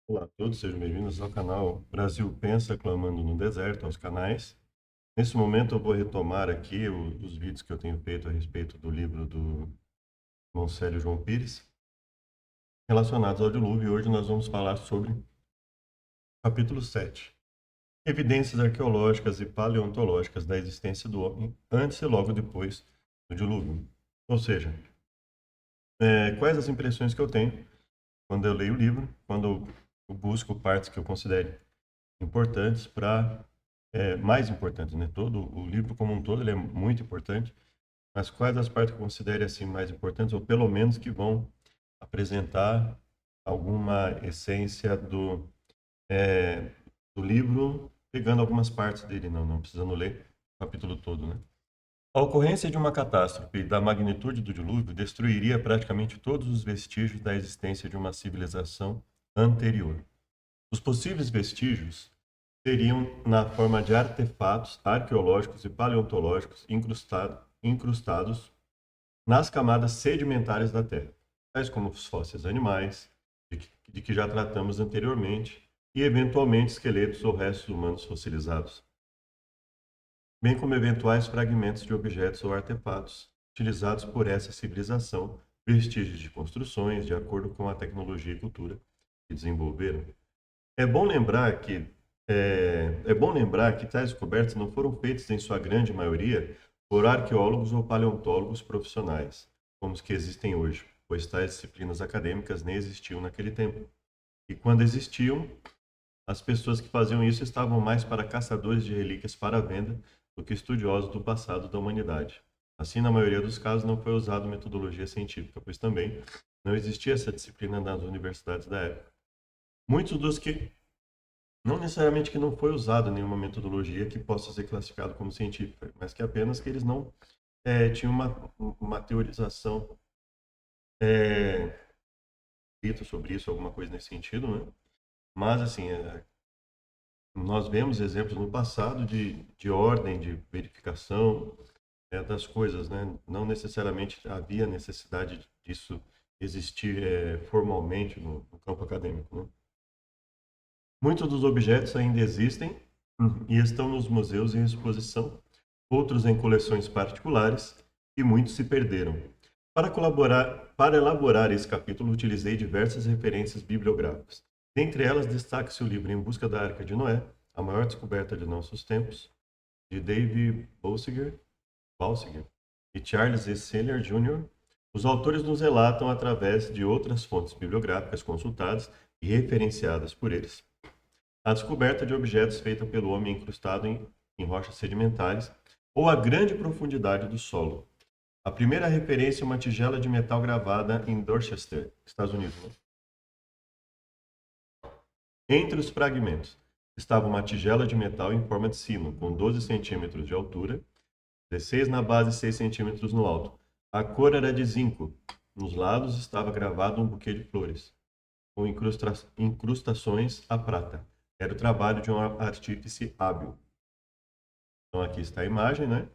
Olá a todos, sejam bem-vindos ao canal Brasil Pensa Clamando no Deserto, aos canais. Nesse momento eu vou retomar aqui os vídeos que eu tenho feito a respeito do livro do Conselho João Pires, relacionados ao dilúvio, e hoje nós vamos falar sobre capítulo 7, evidências arqueológicas e paleontológicas da existência do homem antes e logo depois do dilúvio. Ou seja, quais as impressões que eu tenho quando eu leio o livro, quando eu busco partes que eu considere importantes para mais importantes, né? Todo o livro como um todo ele é muito importante, mas quais as partes que eu considere assim mais importantes, ou pelo menos que vão apresentar alguma essência é, do livro, pegando algumas partes dele, não precisando ler o capítulo todo, né? A ocorrência de uma catástrofe da magnitude do dilúvio destruiria praticamente todos os vestígios da existência de uma civilização anterior. Os possíveis vestígios seriam na forma de artefatos arqueológicos e paleontológicos incrustados nas camadas sedimentares da Terra, tais como os fósseis animais, de que já tratamos anteriormente, e eventualmente esqueletos ou restos humanos fossilizados, bem como eventuais fragmentos de objetos ou artefatos utilizados por essa civilização, vestígios de construções, de acordo com a tecnologia e cultura que desenvolveram. É bom lembrar que é bom lembrar que tais descobertas não foram feitas em sua grande maioria por arqueólogos ou paleontólogos profissionais, como os que existem hoje, pois tais disciplinas acadêmicas nem existiam naquele tempo. E quando existiam, as pessoas que faziam isso estavam mais para caçadores de relíquias para venda do que estudiosos do passado da humanidade. Assim, na maioria dos casos, não foi usada metodologia científica, pois também não existia essa disciplina nas universidades da época. Muitos dos que não necessariamente que não foi usada nenhuma metodologia que possa ser classificada como científica, mas que apenas que eles não tinham uma teorização é, feita sobre isso, alguma coisa nesse sentido, né? Mas, assim, nós vemos exemplos no passado de ordem, de verificação das coisas, né? Não necessariamente havia necessidade disso existir formalmente no campo acadêmico, né? Muitos dos objetos ainda existem e estão nos museus em exposição, outros em coleções particulares e muitos se perderam. Para elaborar esse capítulo, utilizei diversas referências bibliográficas. Dentre elas, destaque-se o livro Em Busca da Arca de Noé, a maior descoberta de nossos tempos, de David Balsiger e Charles E. Selier Jr. Os autores nos relatam através de outras fontes bibliográficas consultadas e referenciadas por eles a descoberta de objetos feita pelo homem incrustado em rochas sedimentares ou a grande profundidade do solo. A primeira referência é uma tigela de metal gravada em Dorchester, Estados Unidos, né? Entre os fragmentos estava uma tigela de metal em forma de sino, com 12 centímetros de altura, 16 na base e 6 centímetros no alto. A cor era de zinco. Nos lados estava gravado um buquê de flores, com incrustações a prata. Era o trabalho de um artífice hábil. Então aqui está a imagem, né?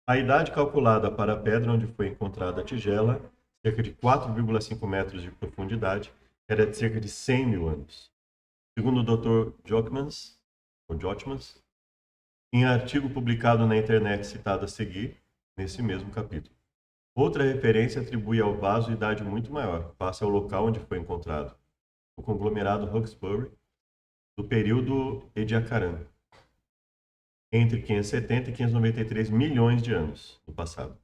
A idade calculada para a pedra onde foi encontrada a tigela, cerca de 4,5 metros de profundidade, era de cerca de 100 mil anos. Segundo o Dr. Jotmans, em artigo publicado na internet citado a seguir, nesse mesmo capítulo. Outra referência atribui ao vaso idade muito maior, face ao local onde foi encontrado, o conglomerado Hawkesbury, do período Ediacaran, entre 570 e 593 milhões de anos no passado.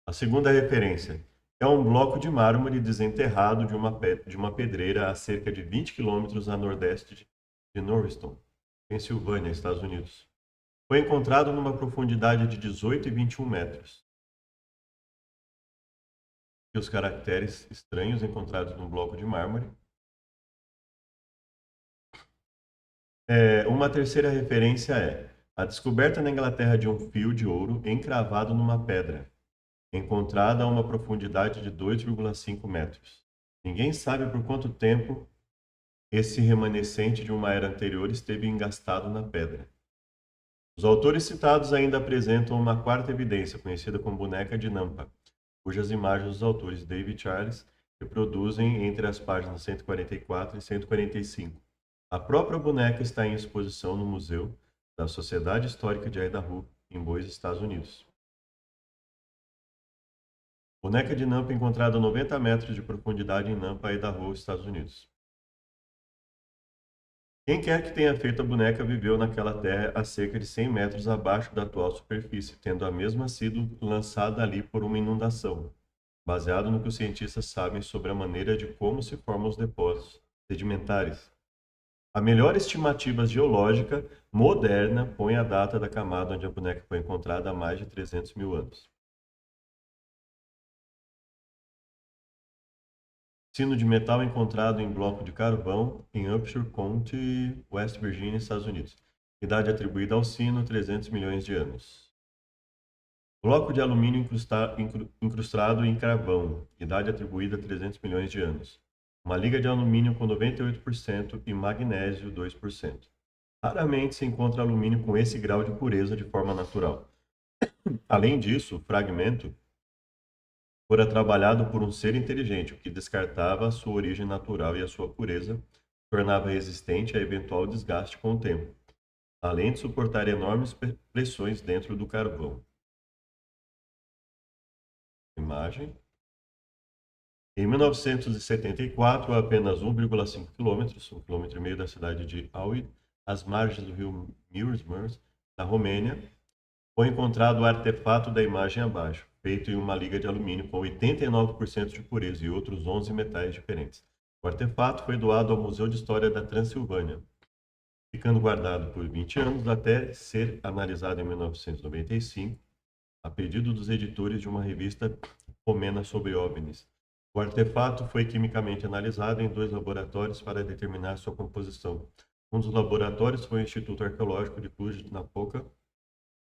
A segunda referência é um bloco de mármore desenterrado de uma pedreira a cerca de 20 quilômetros a nordeste de Norriston, Pensilvânia, Estados Unidos. Foi encontrado numa profundidade de 18 e 21 metros. E os caracteres estranhos encontrados no bloco de mármore. Uma terceira referência é a descoberta na Inglaterra de um fio de ouro encravado numa pedra, encontrada a uma profundidade de 2,5 metros. Ninguém sabe por quanto tempo esse remanescente de uma era anterior esteve engastado na pedra. Os autores citados ainda apresentam uma quarta evidência, conhecida como boneca de Nampa, cujas imagens dos autores David Charles reproduzem entre as páginas 144 e 145. A própria boneca está em exposição no Museu da Sociedade Histórica de Idaho, em Boise, Estados Unidos. Boneca de Nampa encontrada a 90 metros de profundidade em Nampa, Idaho, Estados Unidos. Quem quer que tenha feito a boneca viveu naquela terra a cerca de 100 metros abaixo da atual superfície, tendo a mesma sido lançada ali por uma inundação, baseado no que os cientistas sabem sobre a maneira de como se formam os depósitos sedimentares. A melhor estimativa geológica moderna põe a data da camada onde a boneca foi encontrada há mais de 300 mil anos. Sino de metal encontrado em bloco de carvão em Upshur County, West Virginia, Estados Unidos. Idade atribuída ao sino, 300 milhões de anos. Bloco de alumínio incrustado em carvão. Idade atribuída a 300 milhões de anos. Uma liga de alumínio com 98% e magnésio 2%. Raramente se encontra alumínio com esse grau de pureza de forma natural. Além disso, o fragmento fora trabalhado por um ser inteligente, o que descartava a sua origem natural e a sua pureza, tornava resistente a eventual desgaste com o tempo, além de suportar enormes pressões dentro do carvão. Imagem. Em 1974, a apenas 1,5 km, 1,5 km da cidade de Auid, às margens do rio Mirs, na Romênia, foi encontrado o artefato da imagem abaixo, feito em uma liga de alumínio com 89% de pureza e outros 11 metais diferentes. O artefato foi doado ao Museu de História da Transilvânia, ficando guardado por 20 anos até ser analisado em 1995, a pedido dos editores de uma revista romena sobre OVNIs. O artefato foi quimicamente analisado em 2 laboratórios para determinar sua composição. Um dos laboratórios foi o Instituto Arqueológico de Cluj-Napoca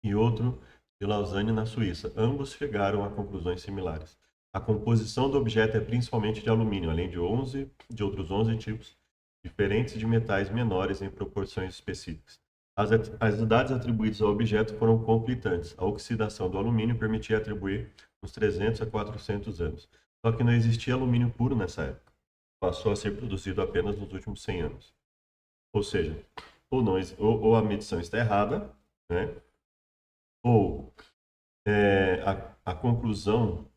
e outro de Lausanne, na Suíça. Ambos chegaram a conclusões similares. A composição do objeto é principalmente de alumínio, além de outros 11 tipos diferentes de metais menores em proporções específicas. As idades atribuídas ao objeto foram conflitantes. A oxidação do alumínio permitia atribuir uns 300 a 400 anos. Só que não existia alumínio puro nessa época. Passou a ser produzido apenas nos últimos 100 anos. Ou seja, ou a medição está errada, né? Ou a conclusão,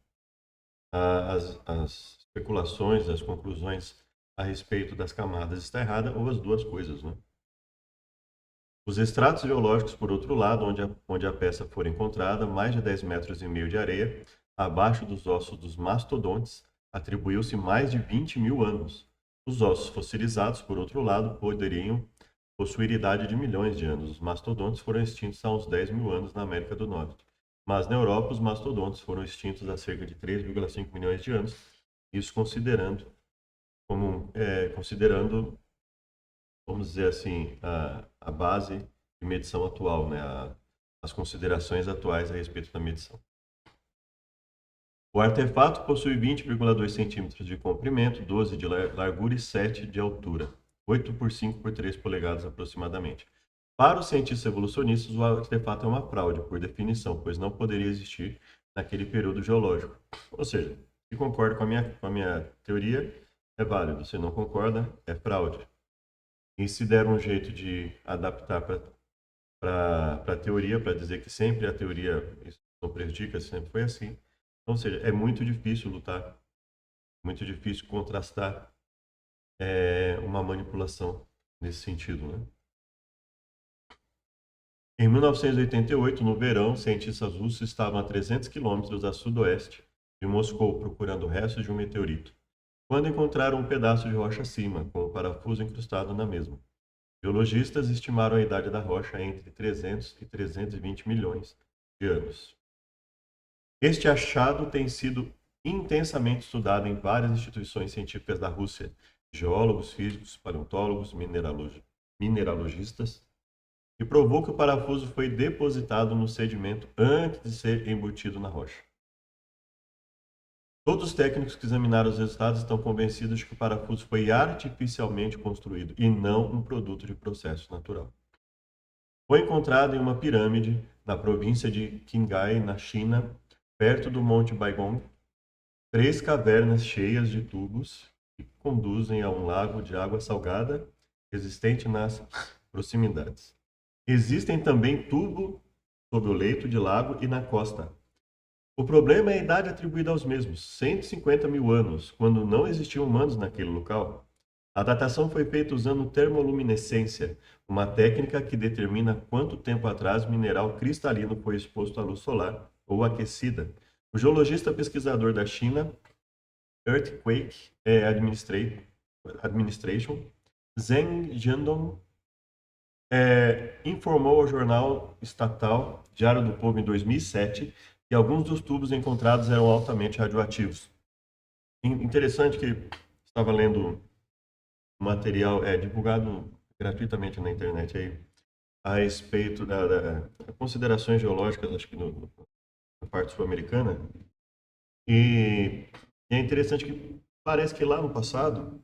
as especulações, as conclusões a respeito das camadas está errada, ou as duas coisas, né? Os estratos geológicos, por outro lado, onde a peça for encontrada, mais de 10,5 metros de areia, abaixo dos ossos dos mastodontes, atribuiu-se mais de 20 mil anos. Os ossos fossilizados, por outro lado, poderiam possuir idade de milhões de anos. Os mastodontes foram extintos há uns 10 mil anos na América do Norte. Mas na Europa, os mastodontes foram extintos há cerca de 3,5 milhões de anos, isso considerando, vamos dizer assim, a base de medição atual, né? As considerações atuais a respeito da medição. O artefato possui 20,2 centímetros de comprimento, 12 de largura e 7 de altura, 8 por 5 por 3 polegadas aproximadamente. Para os cientistas evolucionistas, o artefato é uma fraude, por definição, pois não poderia existir naquele período geológico. Ou seja, se concorda com a minha teoria, é válido. Se não concorda, é fraude. E se der um jeito de adaptar para a teoria, para dizer que sempre a teoria isso não prejudica, sempre foi assim. Ou seja, é muito difícil lutar, muito difícil contrastar uma manipulação nesse sentido, né? Em 1988, no verão, cientistas russos estavam a 300 quilômetros a sudoeste de Moscou procurando restos de um meteorito, quando encontraram um pedaço de rocha acima, com um parafuso incrustado na mesma. Geologistas estimaram a idade da rocha entre 300 e 320 milhões de anos. Este achado tem sido intensamente estudado em várias instituições científicas da Rússia, geólogos, físicos, paleontólogos, mineralogistas, e provou que o parafuso foi depositado no sedimento antes de ser embutido na rocha. Todos os técnicos que examinaram os resultados estão convencidos de que o parafuso foi artificialmente construído e não um produto de processo natural. Foi encontrado em uma pirâmide na província de Qinghai, na China, perto do Monte Baigong, 3 cavernas cheias de tubos que conduzem a um lago de água salgada existente nas proximidades. Existem também tubos sob o leito de lago e na costa. O problema é a idade atribuída aos mesmos, 150 mil anos, quando não existiam humanos naquele local. A datação foi feita usando termoluminescência, uma técnica que determina quanto tempo atrás o mineral cristalino foi exposto à luz solar ou aquecida. O geologista pesquisador da China, Earthquake Administration, Zheng Jiandong, informou ao jornal estatal Diário do Povo em 2007 que alguns dos tubos encontrados eram altamente radioativos. Interessante que estava lendo um material divulgado gratuitamente na internet aí, a respeito das considerações geológicas, acho que na parte sul-americana, e é interessante que parece que lá no passado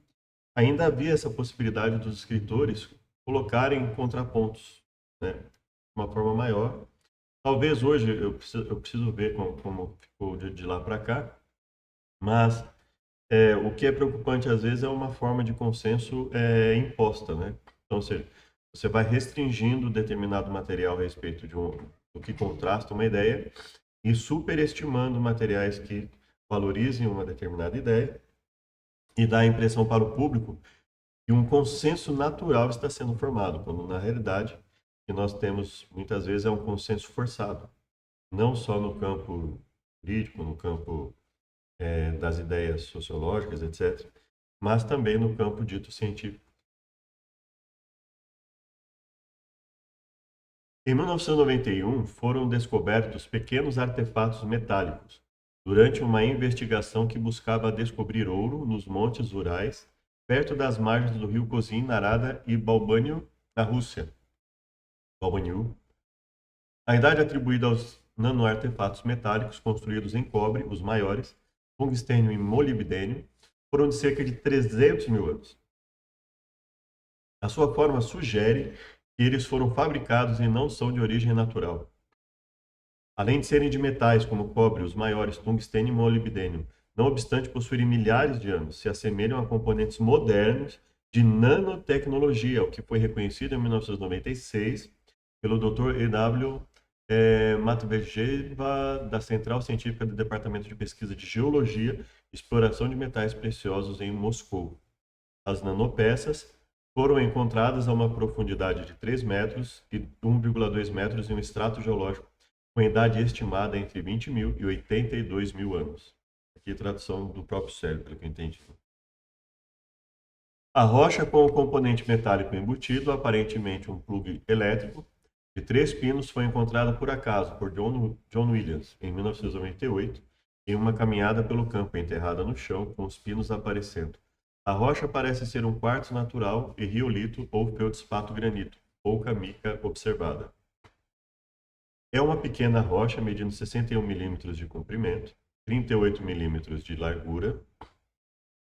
ainda havia essa possibilidade dos escritores colocarem contrapontos, né, de uma forma maior. Talvez hoje eu preciso ver como ficou de lá para cá, mas o que é preocupante às vezes é uma forma de consenso imposta, né? Então, você vai restringindo determinado material a respeito do que contrasta uma ideia e superestimando materiais que valorizem uma determinada ideia e dá a impressão para o público que um consenso natural está sendo formado, quando na realidade o que nós temos muitas vezes é um consenso forçado, não só no campo jurídico, no campo das ideias sociológicas, etc., mas também no campo dito científico. Em 1991, foram descobertos pequenos artefatos metálicos durante uma investigação que buscava descobrir ouro nos Montes Urais, perto das margens do rio Kozin, Narada e Balbaniu, na Rússia. Balbaniu. A idade atribuída aos nanoartefatos metálicos construídos em cobre, os maiores, tungstênio e molibdênio, foram de cerca de 300 mil anos. A sua forma sugere que eles foram fabricados e não são de origem natural. Além de serem de metais como cobre, os maiores, tungstênio e molibdênio, não obstante possuírem milhares de anos, se assemelham a componentes modernos de nanotecnologia, o que foi reconhecido em 1996 pelo Dr. E.W. Matvejeva, da Central Científica do Departamento de Pesquisa de Geologia e Exploração de Metais Preciosos em Moscou. As nanopeças foram encontradas a uma profundidade de 3 metros e 1,2 metros em um extrato geológico com idade estimada entre 20 mil e 82 mil anos. Aqui a tradução do próprio cérebro, pelo que eu entendi. A rocha com o componente metálico embutido, aparentemente um plug elétrico, de 3 pinos foi encontrada por acaso por John Williams, em 1998, em uma caminhada pelo campo enterrada no chão, com os pinos aparecendo. A rocha parece ser um quartzo natural e riolito ou feldspato granito, pouca mica observada. É uma pequena rocha medindo 61 milímetros de comprimento, 38 milímetros de largura,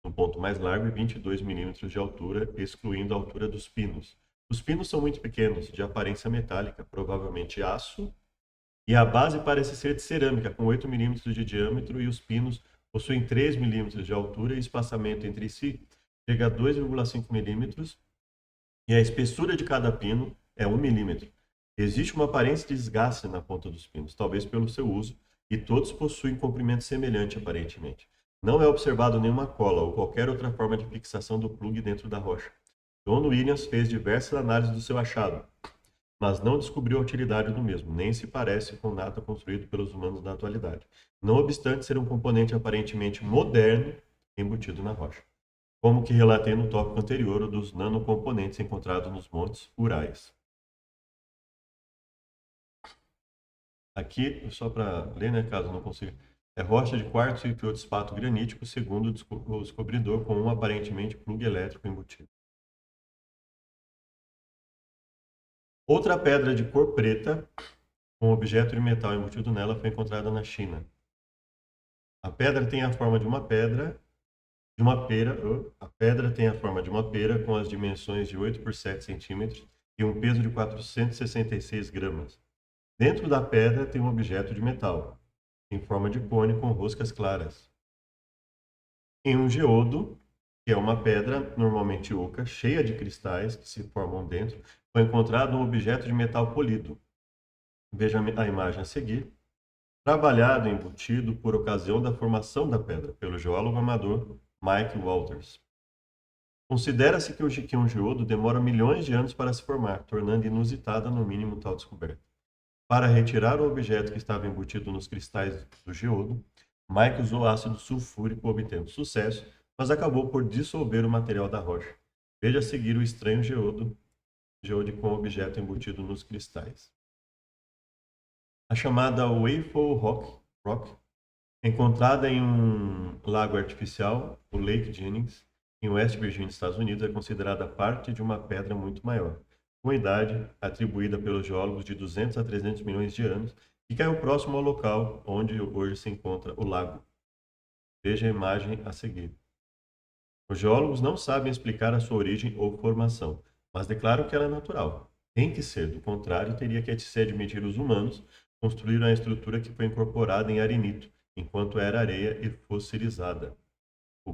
no ponto mais largo, e 22 milímetros de altura, excluindo a altura dos pinos. Os pinos são muito pequenos, de aparência metálica, provavelmente aço, e a base parece ser de cerâmica, com 8 milímetros de diâmetro, e os pinos possuem 3 milímetros de altura e espaçamento entre si chega a 2,5 milímetros, e a espessura de cada pino é 1 milímetro. Existe uma aparência de desgaste na ponta dos pinos, talvez pelo seu uso, e todos possuem comprimento semelhante aparentemente. Não é observado nenhuma cola ou qualquer outra forma de fixação do plug dentro da rocha. John Williams fez diversas análises do seu achado, mas não descobriu a utilidade do mesmo, nem se parece com nada construído pelos humanos na atualidade, não obstante ser um componente aparentemente moderno embutido na rocha. Como que relatei no tópico anterior, o dos nanocomponentes encontrados nos Montes Urais. Aqui, só para ler, né, caso não consiga, é rocha de quartzo e feldspato granítico, segundo o descobridor, com um aparentemente plug elétrico embutido. Outra pedra de cor preta, com objeto de metal embutido nela, foi encontrada na China. A pedra tem a forma de uma pedra, a pedra tem a forma de uma pera com as dimensões de 8 por 7 centímetros e um peso de 466 gramas. Dentro da pedra tem um objeto de metal, em forma de cone com roscas claras. em um geodo, que é uma pedra normalmente oca, cheia de cristais que se formam dentro, foi encontrado um objeto de metal polido. Veja a imagem a seguir. Trabalhado e embutido por ocasião da formação da pedra, pelo geólogo amador Mike Walters. Considera-se que um geodo demora milhões de anos para se formar, tornando inusitada, no mínimo, tal descoberta. Para retirar o objeto que estava embutido nos cristais do geodo, Mike usou ácido sulfúrico, obtendo sucesso, mas acabou por dissolver o material da rocha. Veja a seguir o estranho geodo com o objeto embutido nos cristais. A chamada Waffle Rock, encontrada em um lago artificial, o Lake Jennings, em West Virginia, Estados Unidos, é considerada parte de uma pedra muito maior, com idade atribuída pelos geólogos de 200 a 300 milhões de anos, e caiu próximo ao local onde hoje se encontra o lago. Veja a imagem a seguir. Os geólogos não sabem explicar a sua origem ou formação, mas declaram que ela é natural. Tem que ser, do contrário, teria que se admitir os humanos construíram a estrutura que foi incorporada em arenito, enquanto era areia e fossilizada.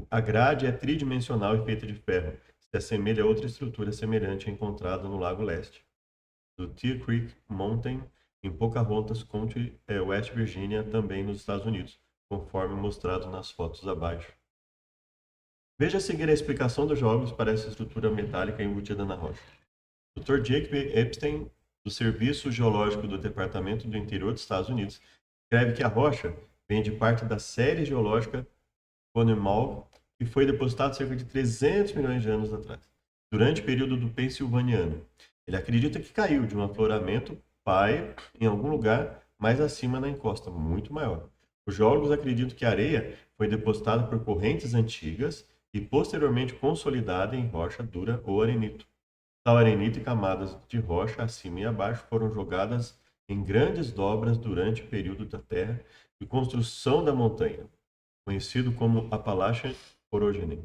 A grade é tridimensional e feita de ferro, se assemelha a outra estrutura semelhante encontrada no Lago Leste, do Tear Creek Mountain, em Pocahontas County, West Virginia, também nos Estados Unidos, conforme mostrado nas fotos abaixo. Veja a seguir a explicação dos jogos para essa estrutura metálica embutida na rocha. Dr. Jacob Epstein, do Serviço Geológico do Departamento do Interior dos Estados Unidos, escreve que a rocha vem de parte da série geológica Connemara, que foi depositada cerca de 300 milhões de anos atrás, durante o período do Pensilvaniano. Ele acredita que caiu de um afloramento pai em algum lugar mais acima na encosta, muito maior. Os geólogos acreditam que a areia foi depositada por correntes antigas e posteriormente consolidada em rocha dura ou arenito. Tal arenito e camadas de rocha acima e abaixo foram jogadas em grandes dobras durante o período da Terra de construção da montanha, conhecido como Appalachian Orogeny.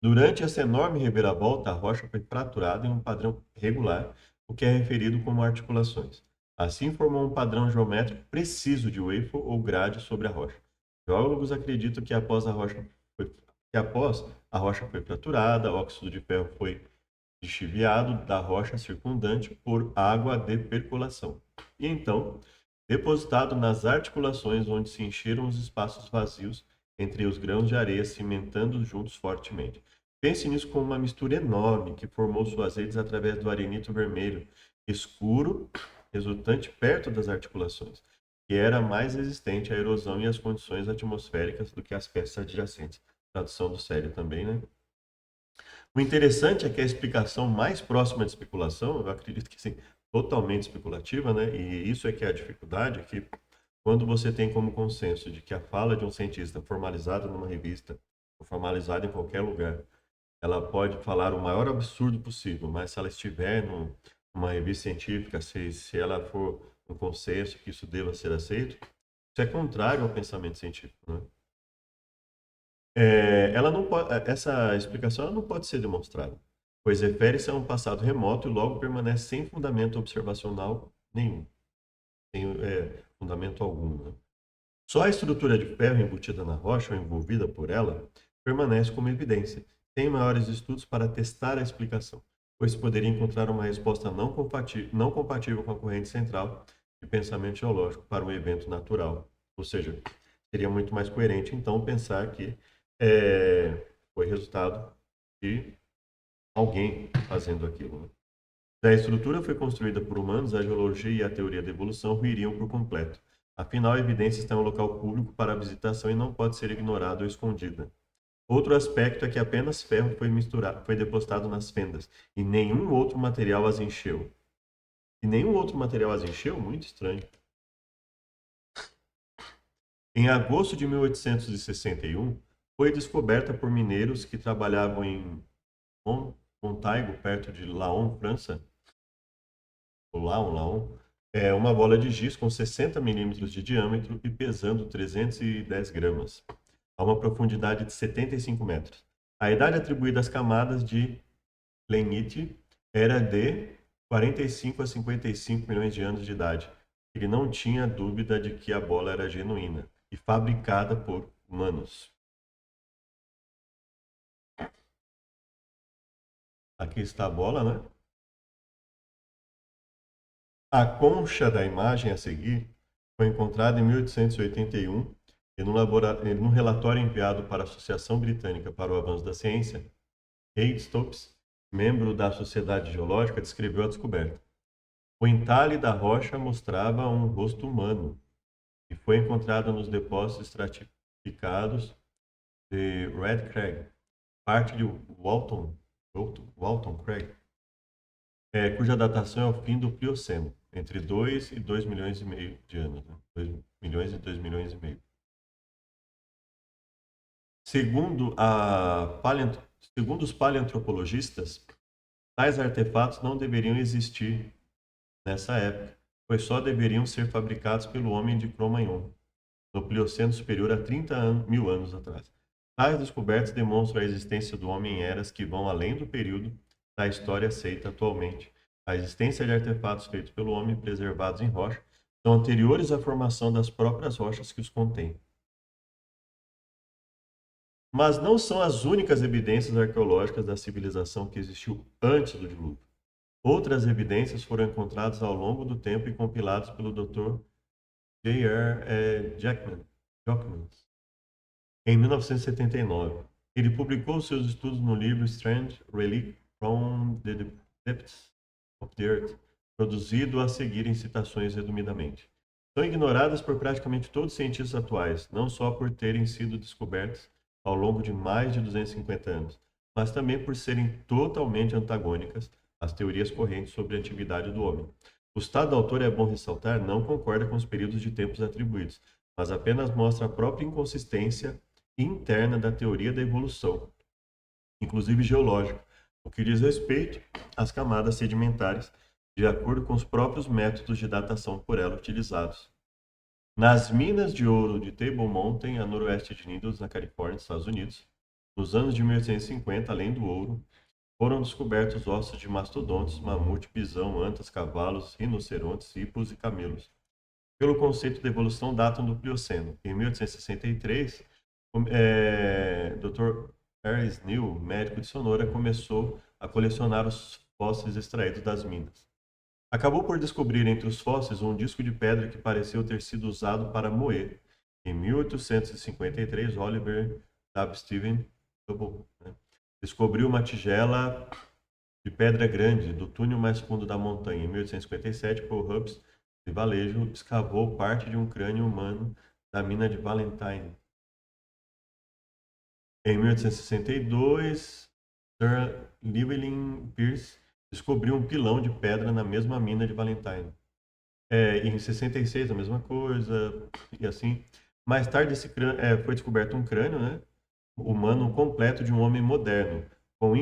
Durante essa enorme reviravolta, a rocha foi fraturada em um padrão regular, o que é referido como articulações. Assim, formou um padrão geométrico preciso de waffle ou grade sobre a rocha. Geólogos acreditam que após a rocha foi fraturada, óxido de ferro foi lixiviado da rocha circundante por água de percolação. E então, depositado nas articulações onde se encheram os espaços vazios entre os grãos de areia, cimentando juntos fortemente. Pense nisso como uma mistura enorme que formou suas redes através do arenito vermelho escuro, resultante perto das articulações, que era mais resistente à erosão e às condições atmosféricas do que as peças adjacentes. Tradução do sério também, né? O interessante é que a explicação mais próxima de especulação, eu acredito que sim, totalmente especulativa, né? E isso é que é a dificuldade, que quando você tem como consenso de que a fala de um cientista formalizada numa revista, ou formalizada em qualquer lugar, ela pode falar o maior absurdo possível, mas se ela estiver numa revista científica, se ela for um consenso que isso deva ser aceito, isso é contrário ao pensamento científico, né? Essa explicação ela não pode ser demonstrada, pois refere-se a um passado remoto e logo permanece sem fundamento observacional nenhum, sem fundamento algum, né? Só a estrutura de ferro embutida na rocha ou envolvida por ela permanece como evidência. Tem maiores estudos para testar a explicação, pois poderia encontrar uma resposta não compatível com a corrente central de pensamento geológico para um evento natural. Ou seja, seria muito mais coerente, então, pensar que foi resultado de alguém fazendo aquilo, né? Se a estrutura foi construída por humanos, a geologia e a teoria da evolução ruiriam por completo. Afinal, a evidência está em um local público para visitação e não pode ser ignorada ou escondida. Outro aspecto é que apenas ferro foi depositado nas fendas e nenhum outro material as encheu. E nenhum outro material as encheu? Muito estranho. Em agosto de 1861, foi descoberta por mineiros que trabalhavam em Montaigu, perto de Laon, França, ou Laon, uma bola de giz com 60 milímetros de diâmetro e pesando 310 gramas, a uma profundidade de 75 metros. A idade atribuída às camadas de Glenite era de 45 a 55 milhões de anos de idade, ele não tinha dúvida de que a bola era genuína e fabricada por humanos. Aqui está a bola, né? A concha da imagem a seguir foi encontrada em 1881 e num relatório enviado para a Associação Britânica para o Avanço da Ciência, Reid Stopes, membro da Sociedade Geológica, descreveu a descoberta. O entalhe da rocha mostrava um rosto humano e foi encontrado nos depósitos estratificados de Red Crag, parte de Walton Crag, cuja datação é o fim do Plioceno, entre 2 e 2 milhões e meio de anos. Né? 2 milhões e 2 milhões e meio. Segundo, Segundo os paleoantropologistas, tais artefatos não deveriam existir nessa época, pois só deveriam ser fabricados pelo homem de Cro-Magnon, no Plioceno superior a 30 mil anos atrás. Tais descobertas demonstram a existência do homem em eras que vão além do período da história aceita atualmente. A existência de artefatos feitos pelo homem preservados em rocha são anteriores à formação das próprias rochas que os contêm. Mas não são as únicas evidências arqueológicas da civilização que existiu antes do dilúvio. Outras evidências foram encontradas ao longo do tempo e compiladas pelo Dr. J.R. Jackman em 1979. Ele publicou seus estudos no livro Strange Relic from the Depths of the Earth, produzido a seguir em citações resumidamente. São ignoradas por praticamente todos os cientistas atuais, não só por terem sido descobertas ao longo de mais de 250 anos, mas também por serem totalmente antagônicas às teorias correntes sobre a atividade do homem. O estado do autor, é bom ressaltar, não concorda com os períodos de tempos atribuídos, mas apenas mostra a própria inconsistência interna da teoria da evolução, inclusive geológica, o que diz respeito às camadas sedimentares, de acordo com os próprios métodos de datação por ela utilizados. Nas minas de ouro de Table Mountain, a noroeste de Needles, na Califórnia, Estados Unidos, nos anos de 1850, além do ouro, foram descobertos ossos de mastodontes, mamute, bisão, antas, cavalos, rinocerontes, hipos e camelos. Pelo conceito de evolução, datam do Plioceno. Em 1863, Dr. Harris New, médico de Sonora, começou a colecionar os fósseis extraídos das minas. Acabou por descobrir entre os fósseis um disco de pedra que pareceu ter sido usado para moer. Em 1853, Oliver W. Steven descobriu uma tigela de pedra grande do túnel mais fundo da montanha. Em 1857, Paul Hobbs, de Valejo, escavou parte de um crânio humano da mina de Valentine. Em 1862, Sir Llewellyn Pierce descobriu um pilão de pedra na mesma mina de Valentine. Em 66, a mesma coisa, e assim. Mais tarde, foi descoberto um crânio, né, humano completo de um homem moderno, com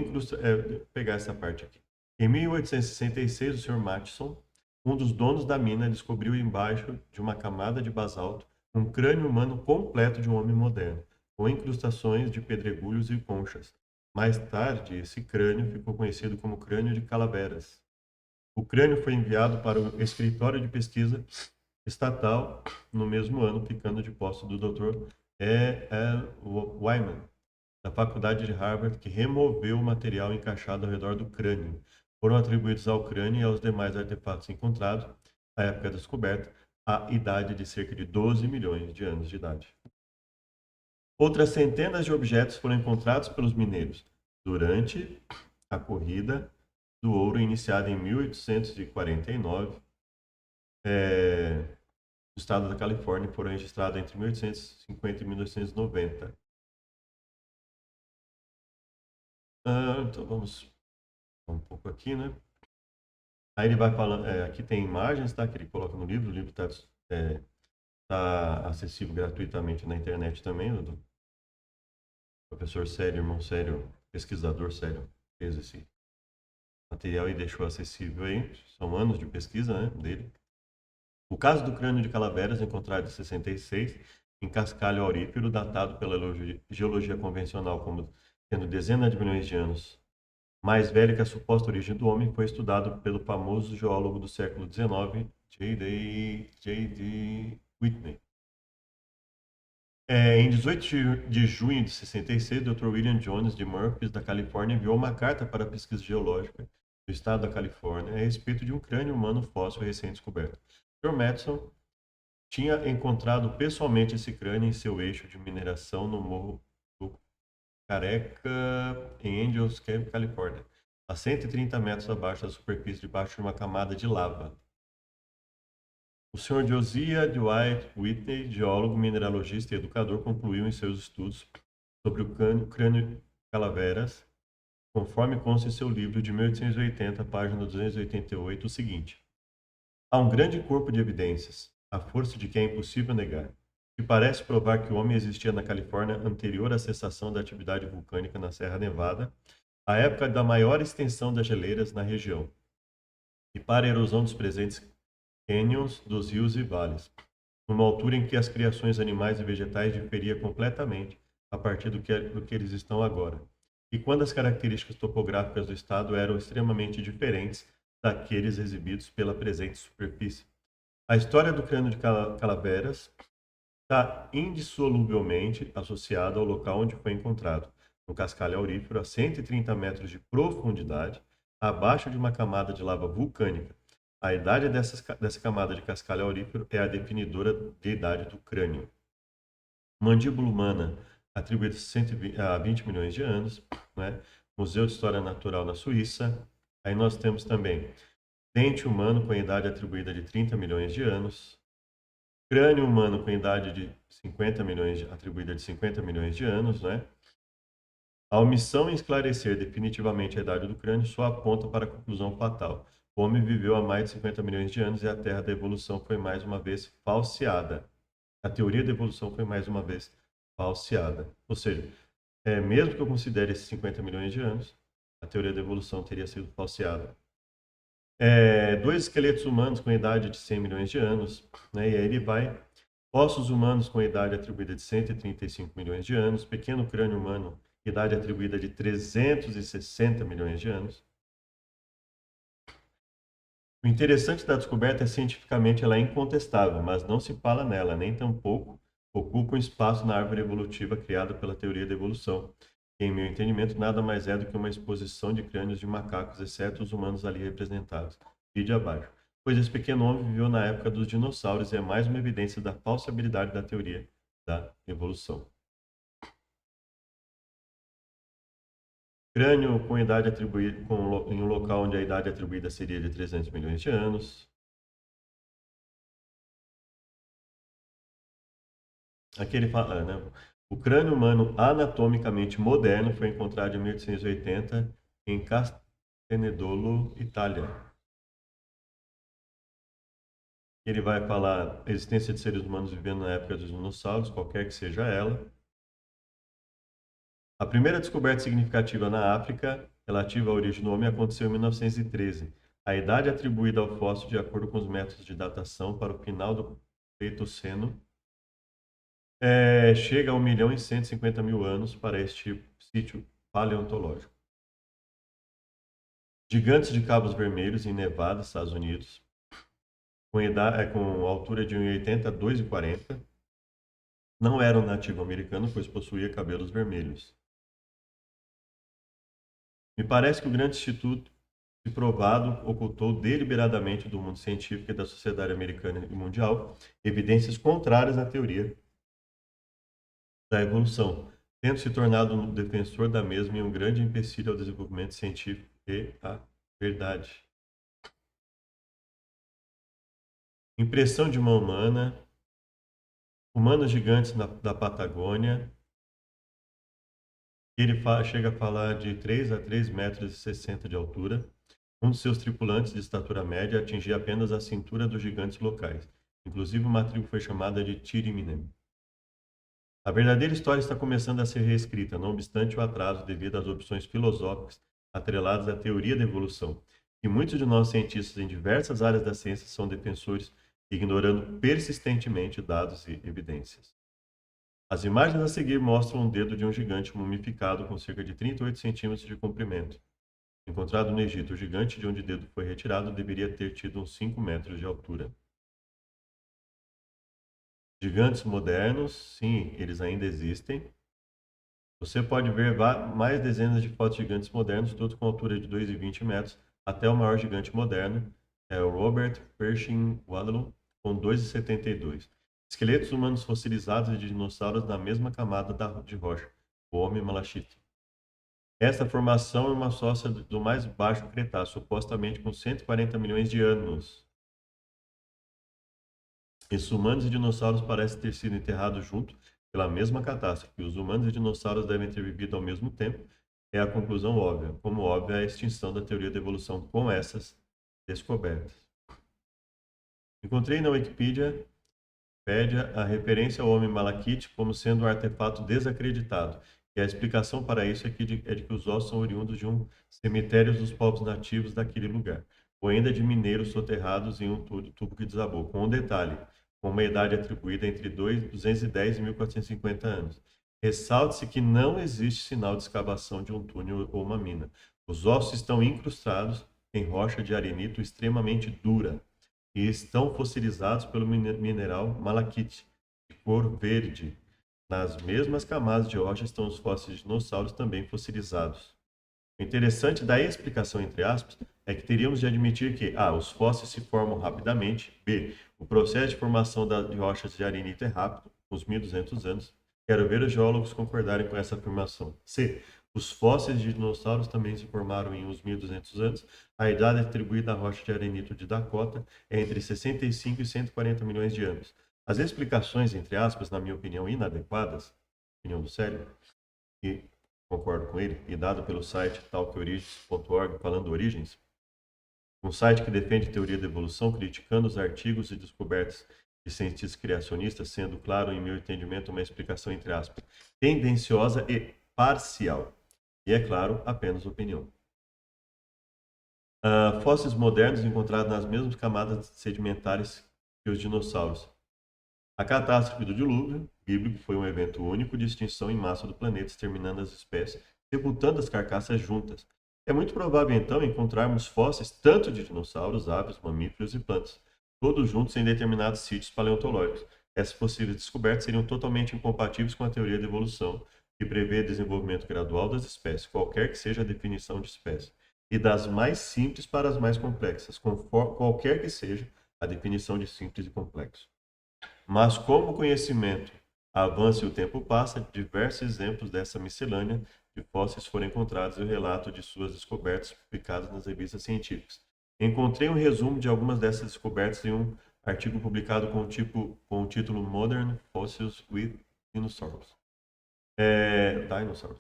pegar essa parte aqui. Em 1866, o Sr. Matson, um dos donos da mina, descobriu embaixo de uma camada de basalto um crânio humano completo de um homem moderno, com incrustações de pedregulhos e conchas. Mais tarde, esse crânio ficou conhecido como crânio de Calaveras. O crânio foi enviado para o escritório de pesquisa estatal no mesmo ano, ficando de posse do Dr. E.L. Wyman, da Faculdade de Harvard, que removeu o material encaixado ao redor do crânio. Foram atribuídos ao crânio e aos demais artefatos encontrados, à época da descoberta, a idade de cerca de 12 milhões de anos de idade. Outras centenas de objetos foram encontrados pelos mineiros durante a corrida do ouro iniciada em 1849, no estado da Califórnia, foram registrados entre 1850 e 1990. Então vamos um pouco aqui, né? Aí ele vai falando, aqui tem imagens, tá? Que ele coloca no livro, o livro tá acessível gratuitamente na internet também, do professor Sério, irmão Sério, pesquisador Sério, fez esse material e deixou acessível aí, são anos de pesquisa, né, dele. O caso do crânio de Calaveras, encontrado em 66, em cascalho aurífero, datado pela geologia convencional como tendo dezenas de milhões de anos, mais velho que a suposta origem do homem, foi estudado pelo famoso geólogo do século XIX, J.D. Whitney. Em 18 de junho de 66, Dr. William Jones de Memphis, da Califórnia, enviou uma carta para a pesquisa geológica do estado da Califórnia a respeito de um crânio humano fóssil recém-descoberto. Sr. Madison tinha encontrado pessoalmente esse crânio em seu eixo de mineração no Morro do Careca, em Angels Camp, Califórnia, a 130 metros abaixo da superfície, debaixo de uma camada de lava. O Sr. Josiah Dwight Whitney, geólogo, mineralogista e educador, concluiu em seus estudos sobre o crânio Calaveras, conforme consta em seu livro de 1880, página 288, o seguinte: há um grande corpo de evidências, a força de que é impossível negar, que parece provar que o homem existia na Califórnia anterior à cessação da atividade vulcânica na Serra Nevada, à época da maior extensão das geleiras na região, e para a erosão dos presentes cânions dos rios e vales, numa altura em que as criações animais e vegetais diferiam completamente a partir do que eles estão agora, e quando as características topográficas do estado eram extremamente diferentes daqueles exibidos pela presente superfície. A história do crânio de Calaveras está indissoluvelmente associada ao local onde foi encontrado, no cascalho aurífero a 130 metros de profundidade, abaixo de uma camada de lava vulcânica. A idade dessa camada de cascalho aurífero é a definidora de idade do crânio. Mandíbula humana, atribuída a 20 milhões de anos, né? Museu de História Natural na Suíça. Aí nós temos também dente humano com idade atribuída de 30 milhões de anos. Crânio humano com idade de 50 milhões, atribuída de 50 milhões de anos, né? A omissão em esclarecer definitivamente a idade do crânio só aponta para a conclusão fatal. O homem viveu há mais de 50 milhões de anos e a Terra da evolução foi mais uma vez falseada. A teoria da evolução foi mais uma vez falseada. Ou seja, mesmo que eu considere esses 50 milhões de anos, a teoria da evolução teria sido falseada. Dois esqueletos humanos com idade de 100 milhões de anos, né? E aí ele vai. Ossos humanos com idade atribuída de 135 milhões de anos, pequeno crânio humano, idade atribuída de 360 milhões de anos. O interessante da descoberta é cientificamente ela é incontestável, mas não se fala nela, nem tampouco ocupa um espaço na árvore evolutiva criada pela teoria da evolução, que, em meu entendimento, nada mais é do que uma exposição de crânios de macacos, exceto os humanos ali representados. Vídeo abaixo. Pois esse pequeno homem viveu na época dos dinossauros e é mais uma evidência da falsibilidade da teoria da evolução. Crânio com idade atribuída, em um local onde a idade atribuída seria de 300 milhões de anos. Aqui ele fala, né? O crânio humano anatomicamente moderno foi encontrado em 1880 em Castenedolo, Itália. Ele vai falar a existência de seres humanos vivendo na época dos dinossauros, qualquer que seja ela. A primeira descoberta significativa na África, relativa à origem do homem, aconteceu em 1913. A idade atribuída ao fóssil, de acordo com os métodos de datação para o final do Pleistoceno, chega a 1.150.000 anos para este sítio paleontológico. Gigantes de Cabos Vermelhos, em Nevada, Estados Unidos, com altura de 1,80 a 2,40, não era um nativo americano, pois possuía cabelos vermelhos. Me parece que o grande instituto, se provado, ocultou deliberadamente do mundo científico e da sociedade americana e mundial evidências contrárias à teoria da evolução, tendo se tornado um defensor da mesma e um grande empecilho ao desenvolvimento científico e à verdade. Impressão de mão humana, humanos gigantes da Patagônia. Ele chega a falar de 3 a 3,60 metros de altura. Um de seus tripulantes de estatura média atingia apenas a cintura dos gigantes locais. Inclusive, uma tribo foi chamada de Tiriminem. A verdadeira história está começando a ser reescrita, não obstante o atraso devido às opções filosóficas atreladas à teoria da evolução, e muitos de nós cientistas em diversas áreas da ciência são defensores, ignorando persistentemente dados e evidências. As imagens a seguir mostram um dedo de um gigante mumificado com cerca de 38 centímetros de comprimento. Encontrado no Egito, o gigante de onde o dedo foi retirado deveria ter tido uns 5 metros de altura. Gigantes modernos, sim, eles ainda existem. Você pode ver mais dezenas de fotos de gigantes modernos, todos com altura de 2,20 metros, até o maior gigante moderno, é o Robert Pershing Wadlow, com 2,72. Esqueletos humanos fossilizados de dinossauros na mesma camada de rocha, o Homem Malachite. Esta formação é uma sócia do mais baixo Cretáceo, supostamente com 140 milhões de anos. Esses humanos e dinossauros parecem ter sido enterrados juntos pela mesma catástrofe. Os humanos e dinossauros devem ter vivido ao mesmo tempo. É a conclusão óbvia. Como óbvia é a extinção da teoria da evolução com essas descobertas. Encontrei na Wikipedia a referência ao homem Malachite como sendo um artefato desacreditado. E a explicação para isso é de que os ossos são oriundos de um cemitério dos povos nativos daquele lugar, ou ainda de mineiros soterrados em um tubo que desabou, com um detalhe, com uma idade atribuída entre 210 e 1450 anos. Ressalte-se que não existe sinal de escavação de um túnel ou uma mina. Os ossos estão incrustados em rocha de arenito extremamente dura, e estão fossilizados pelo mineral malaquite, de cor verde. Nas mesmas camadas de rocha estão os fósseis de dinossauros também fossilizados. O interessante da explicação, entre aspas, é que teríamos de admitir que A. Os fósseis se formam rapidamente. B. O processo de formação de rochas de arenito é rápido, uns 1.200 anos. Quero ver os geólogos concordarem com essa afirmação. C. Os fósseis de dinossauros também se formaram em uns 1.200 anos. A idade atribuída à rocha de arenito de Dakota é entre 65 e 140 milhões de anos. As explicações, entre aspas, na minha opinião, inadequadas, opinião do cérebro, e concordo com ele, e dado pelo site talkorigens.org, falando origens, um site que defende teoria da evolução, criticando os artigos e descobertas de cientistas criacionistas, sendo, claro, em meu entendimento, uma explicação, entre aspas, tendenciosa e parcial. E, é claro, apenas opinião. Fósseis modernos encontrados nas mesmas camadas sedimentares que os dinossauros. A catástrofe do dilúvio bíblico foi um evento único de extinção em massa do planeta, exterminando as espécies, sepultando as carcaças juntas. É muito provável, então, encontrarmos fósseis tanto de dinossauros, aves, mamíferos e plantas, todos juntos em determinados sítios paleontológicos. Essas possíveis descobertas seriam totalmente incompatíveis com a teoria da evolução, que prevê desenvolvimento gradual das espécies, qualquer que seja a definição de espécie, e das mais simples para as mais complexas, qualquer que seja a definição de simples e complexo. Mas como o conhecimento avança e o tempo passa, diversos exemplos dessa miscelânea de fósseis foram encontrados e o relato de suas descobertas publicadas nas revistas científicas. Encontrei um resumo de algumas dessas descobertas em um artigo publicado com o título Modern Fossils with Dinosaurs. Dinosaurs.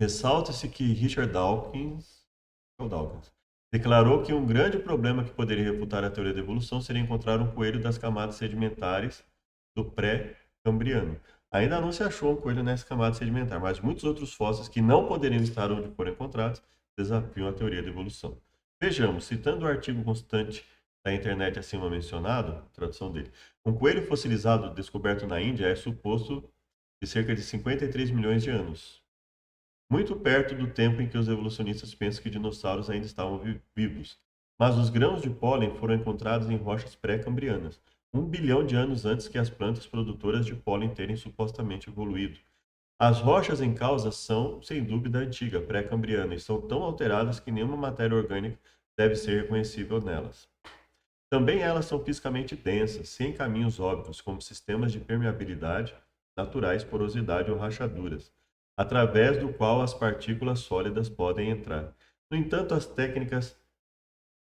Ressalta-se que Richard Dawkins declarou que um grande problema que poderia refutar a teoria da evolução seria encontrar um coelho das camadas sedimentares do pré-cambriano. Ainda não se achou um coelho nessa camada sedimentar, mas muitos outros fósseis que não poderiam estar onde foram encontrados desafiam a teoria da evolução. Vejamos, citando o artigo constante da internet acima mencionado, tradução dele, um coelho fossilizado descoberto na Índia é suposto de cerca de 53 milhões de anos, muito perto do tempo em que os evolucionistas pensam que dinossauros ainda estavam vivos. Mas os grãos de pólen foram encontrados em rochas pré-cambrianas, 1 bilhão de anos antes que as plantas produtoras de pólen terem supostamente evoluído. As rochas em causa são, sem dúvida, antiga, pré-cambriana, e são tão alteradas que nenhuma matéria orgânica deve ser reconhecível nelas. Também elas são fisicamente densas, sem caminhos óbvios, como sistemas de permeabilidade naturais, porosidade ou rachaduras, através do qual as partículas sólidas podem entrar. No entanto, as técnicas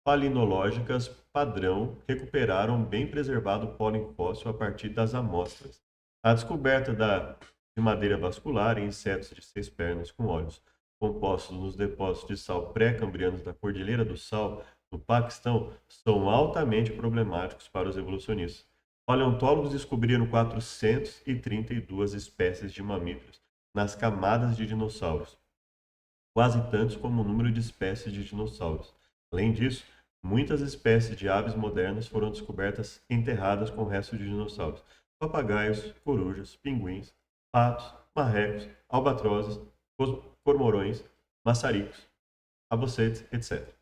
palinológicas padrão recuperaram um bem preservado pólen fóssil a partir das amostras. A descoberta de madeira vascular em insetos de 6 pernas com olhos, compostos nos depósitos de sal pré-cambrianos da Cordilheira do Sal, no Paquistão, são altamente problemáticos para os evolucionistas. Paleontólogos descobriram 432 espécies de mamíferos nas camadas de dinossauros, quase tantos como o número de espécies de dinossauros. Além disso, muitas espécies de aves modernas foram descobertas enterradas com restos de dinossauros: papagaios, corujas, pinguins, patos, marrecos, albatrozes, cormorões, maçaricos, cabocetes, etc.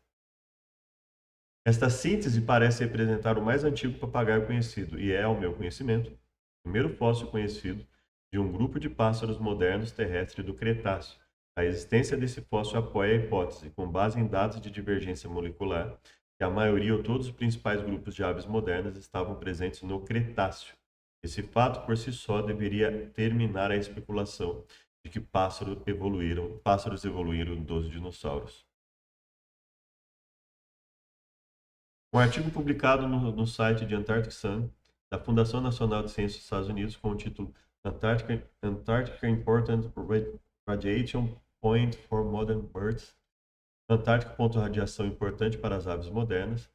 Esta síntese parece representar o mais antigo papagaio conhecido e é, ao meu conhecimento, o primeiro fóssil conhecido de um grupo de pássaros modernos terrestres do Cretáceo. A existência desse fóssil apoia a hipótese, com base em dados de divergência molecular, que a maioria ou todos os principais grupos de aves modernas estavam presentes no Cretáceo. Esse fato por si só deveria terminar a especulação de que pássaros evoluíram dos dinossauros. Um artigo publicado no site de Antarctic Sun, da Fundação Nacional de Ciências dos Estados Unidos, com o título Antarctica Important Radiation Point for Modern Birds, Antártica, ponto de radiação importante para as aves modernas,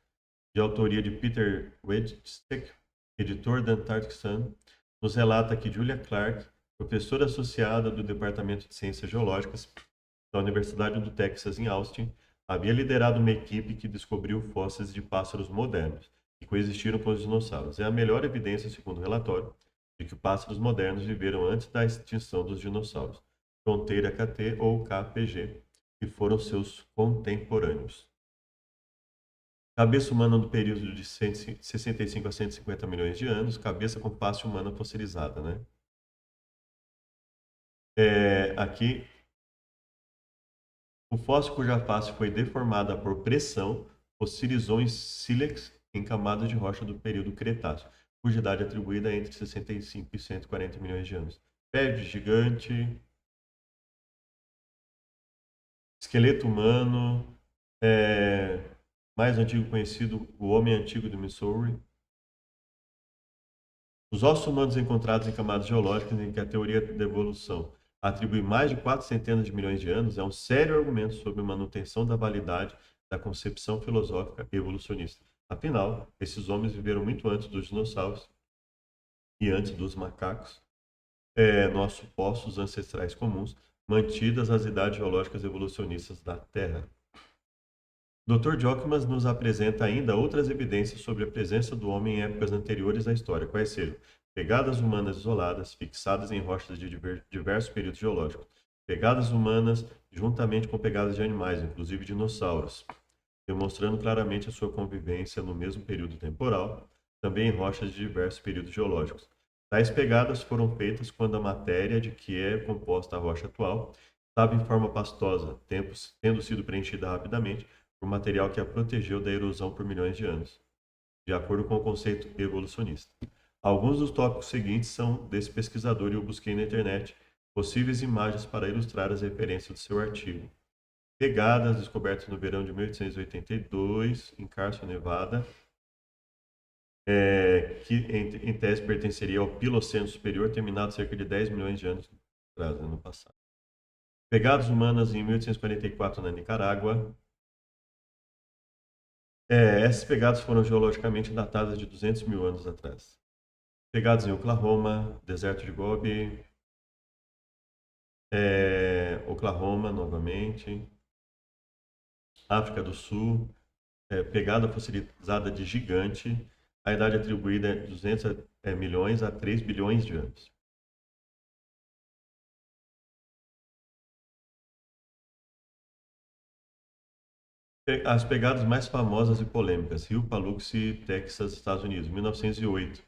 de autoria de Peter Wedgstick, editor da Antarctic Sun, nos relata que Julia Clark, professora associada do Departamento de Ciências Geológicas da Universidade do Texas em Austin, havia liderado uma equipe que descobriu fósseis de pássaros modernos que coexistiram com os dinossauros. É a melhor evidência, segundo o relatório, de que pássaros modernos viveram antes da extinção dos dinossauros, fronteira KT ou KPG, que foram seus contemporâneos. Cabeça humana do período de 65 a 150 milhões de anos, cabeça com face humana fossilizada, né? Aqui, o fóssil cuja face foi deformada por pressão fossilizou em sílex em camadas de rocha do período Cretáceo, cuja idade atribuída é entre 65 e 140 milhões de anos. Pé de gigante, esqueleto humano, mais antigo conhecido, o homem antigo do Missouri. Os ossos humanos encontrados em camadas geológicas em que a teoria da evolução atribui mais de 4 centenas de milhões de anos é um sério argumento sobre a manutenção da validade da concepção filosófica evolucionista. Afinal, esses homens viveram muito antes dos dinossauros e antes dos macacos, nossos supostos ancestrais comuns, mantidas as idades geológicas evolucionistas da Terra. Dr. Jockman nos apresenta ainda outras evidências sobre a presença do homem em épocas anteriores à história, quais sejam pegadas humanas isoladas, fixadas em rochas de diversos períodos geológicos, pegadas humanas juntamente com pegadas de animais, inclusive dinossauros, demonstrando claramente a sua convivência no mesmo período temporal, também em rochas de diversos períodos geológicos. Tais pegadas foram feitas quando a matéria de que é composta a rocha atual estava em forma pastosa, tendo sido preenchida rapidamente por material que a protegeu da erosão por milhões de anos, de acordo com o conceito evolucionista. Alguns dos tópicos seguintes são desse pesquisador e eu busquei na internet possíveis imagens para ilustrar as referências do seu artigo. Pegadas descobertas no verão de 1882 em Carson, Nevada, que em tese pertenceria ao Piloceno Superior, terminado cerca de 10 milhões de anos atrás, no passado. Pegadas humanas em 1844 na Nicarágua. Essas pegadas foram geologicamente datadas de 200 mil anos atrás. Pegadas em Oklahoma, deserto de Gobi, Oklahoma novamente, África do Sul, pegada fossilizada de gigante, a idade atribuída é 200 milhões a 3 bilhões de anos. As pegadas mais famosas e polêmicas, Rio Paluxy, Texas, Estados Unidos, 1908.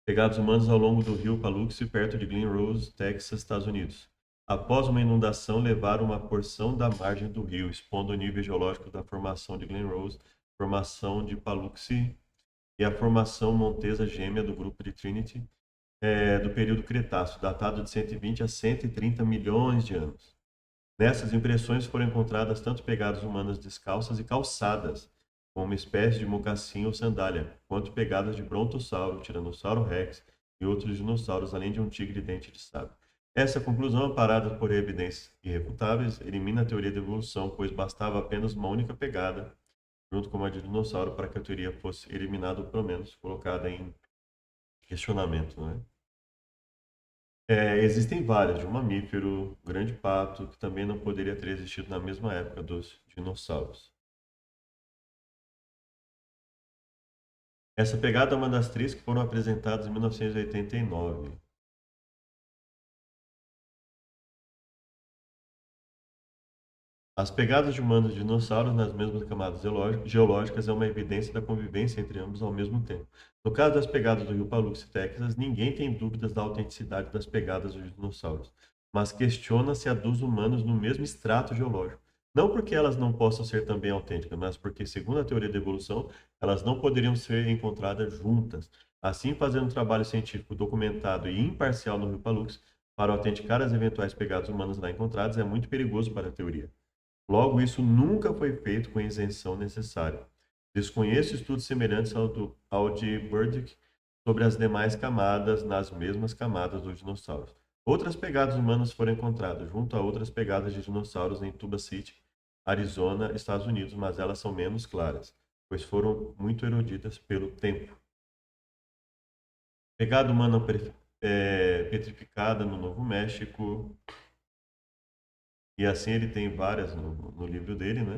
Pegados humanos ao longo do rio Paluxy, perto de Glen Rose, Texas, Estados Unidos. Após uma inundação, levaram uma porção da margem do rio, expondo o nível geológico da formação de Glen Rose, formação de Paluxy e a formação montesa gêmea do grupo de Trinity, do período Cretáceo, datado de 120 a 130 milhões de anos. Nessas impressões foram encontradas tanto pegadas humanas descalças e calçadas, com uma espécie de mocassim ou sandália, quanto pegadas de brontossauro, tiranossauro rex e outros dinossauros, além de um tigre dente de sabre. Essa conclusão, amparada por evidências irrefutáveis, elimina a teoria da evolução, pois bastava apenas uma única pegada, junto com a de dinossauro, para que a teoria fosse eliminada ou pelo menos colocada em questionamento, né? Existem várias, de um mamífero, grande pato, que também não poderia ter existido na mesma época dos dinossauros. Essa pegada é uma das três que foram apresentadas em 1989. As pegadas de humanos e dinossauros nas mesmas camadas geológicas é uma evidência da convivência entre ambos ao mesmo tempo. No caso das pegadas do rio Paluxy, Texas, ninguém tem dúvidas da autenticidade das pegadas dos dinossauros, mas questiona-se a dos humanos no mesmo extrato geológico. Não porque elas não possam ser também autênticas, mas porque, segundo a teoria da evolução, elas não poderiam ser encontradas juntas. Assim, fazendo um trabalho científico documentado e imparcial no rio Paluxy para autenticar as eventuais pegadas humanas lá encontradas é muito perigoso para a teoria. Logo, isso nunca foi feito com a isenção necessária. Desconheço estudos semelhantes ao de Burdick sobre as demais camadas, nas mesmas camadas dos dinossauros. Outras pegadas humanas foram encontradas junto a outras pegadas de dinossauros em Tuba City, Arizona, Estados Unidos, mas elas são menos claras, pois foram muito erodidas pelo tempo. Pegada humana petrificada no Novo México, e assim ele tem várias no livro dele, né?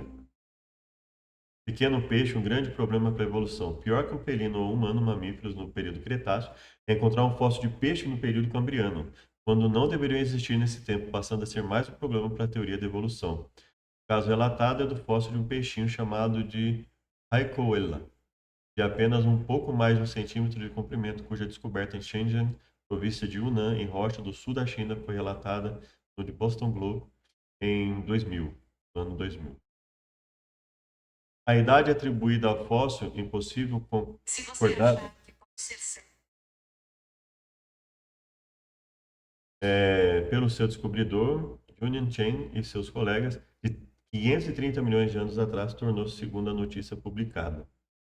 Pequeno peixe, um grande problema para a evolução. Pior que um felino ou humano mamíferos no período Cretáceo é encontrar um fóssil de peixe no período Cambriano, quando não deveriam existir nesse tempo, passando a ser mais um problema para a teoria da evolução. O caso relatado é do fóssil de um peixinho chamado de Haicoela, de apenas um pouco mais de 1 centímetro de comprimento, cuja descoberta em Shenzhen, província de Yunnan, em rocha do sul da China, foi relatada no The Boston Globe em 2000, no ano 2000. A idade atribuída ao fóssil, impossível concordada, pelo seu descobridor, Julian Chen e seus colegas, de 530 milhões de anos atrás, tornou-se segundo a notícia publicada.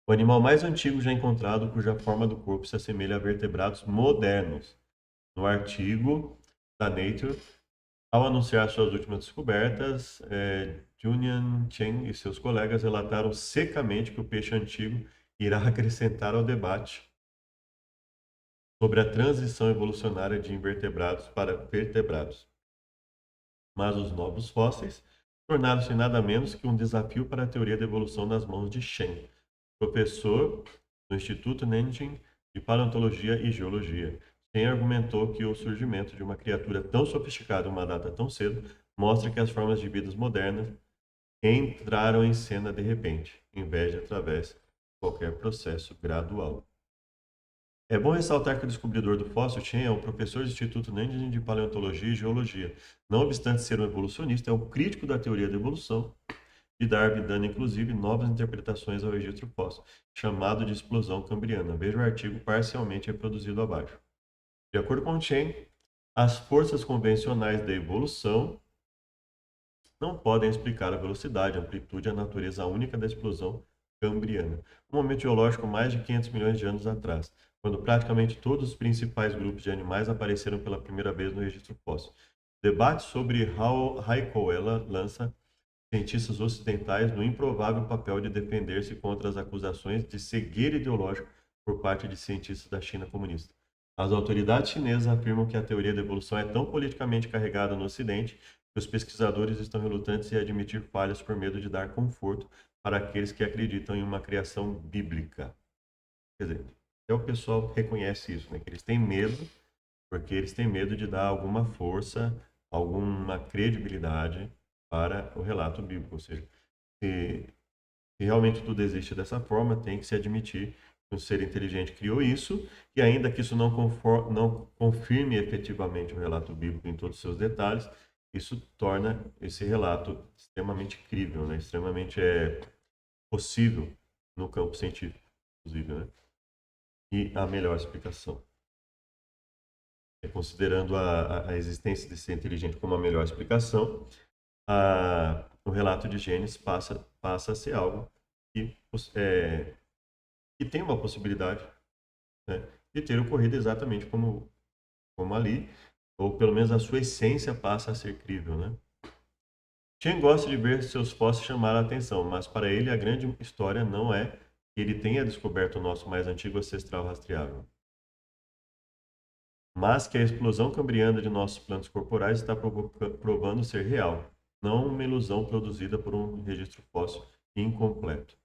O animal mais antigo já encontrado, cuja forma do corpo se assemelha a vertebrados modernos. No artigo da Nature, ao anunciar suas últimas descobertas, Julian Chen e seus colegas relataram secamente que o peixe antigo irá acrescentar ao debate sobre a transição evolucionária de invertebrados para vertebrados. Mas os novos fósseis tornaram-se nada menos que um desafio para a teoria da evolução nas mãos de Chen, professor no Instituto Nanjing de Paleontologia e Geologia. Chen argumentou que o surgimento de uma criatura tão sofisticada em uma data tão cedo mostra que as formas de vida modernas entraram em cena de repente, em vez de através de qualquer processo gradual. É bom ressaltar que o descobridor do fóssil, Chen, é um professor do Instituto Nanjing de Paleontologia e Geologia. Não obstante ser um evolucionista, é um crítico da teoria da evolução de Darwin, dando inclusive novas interpretações ao registro fóssil, chamado de explosão cambriana. Veja o artigo parcialmente reproduzido abaixo. De acordo com Chen, as forças convencionais da evolução não podem explicar a velocidade, a amplitude e a natureza única da explosão cambriana. Um momento geológico mais de 500 milhões de anos atrás, quando praticamente todos os principais grupos de animais apareceram pela primeira vez no registro fóssil. O debate sobre Haicoela lança cientistas ocidentais no improvável papel de defender-se contra as acusações de cegueira ideológica por parte de cientistas da China comunista. As autoridades chinesas afirmam que a teoria da evolução é tão politicamente carregada no Ocidente que os pesquisadores estão relutantes em admitir falhas por medo de dar conforto para aqueles que acreditam em uma criação bíblica. Quer dizer, até o pessoal reconhece isso, né? Que eles têm medo, porque eles têm medo de dar alguma força, alguma credibilidade para o relato bíblico. Ou seja, se realmente tudo existe dessa forma, tem que se admitir que um ser inteligente criou isso, e ainda que isso não confirme efetivamente o relato bíblico em todos os seus detalhes, isso torna esse relato extremamente crível, né? Extremamente possível no campo científico, inclusive, né? E a melhor explicação. Considerando a existência desse ser inteligente como a melhor explicação, o relato de Gênesis passa a ser algo que tem uma possibilidade, né, de ter ocorrido exatamente como ali, ou pelo menos a sua essência passa a ser crível, né? Chen gosta de ver seus fósseis chamar a atenção, mas para ele a grande história não é que ele tenha descoberto o nosso mais antigo ancestral rastreável, mas que a explosão cambriana de nossos planos corporais está provando ser real, não uma ilusão produzida por um registro fóssil incompleto.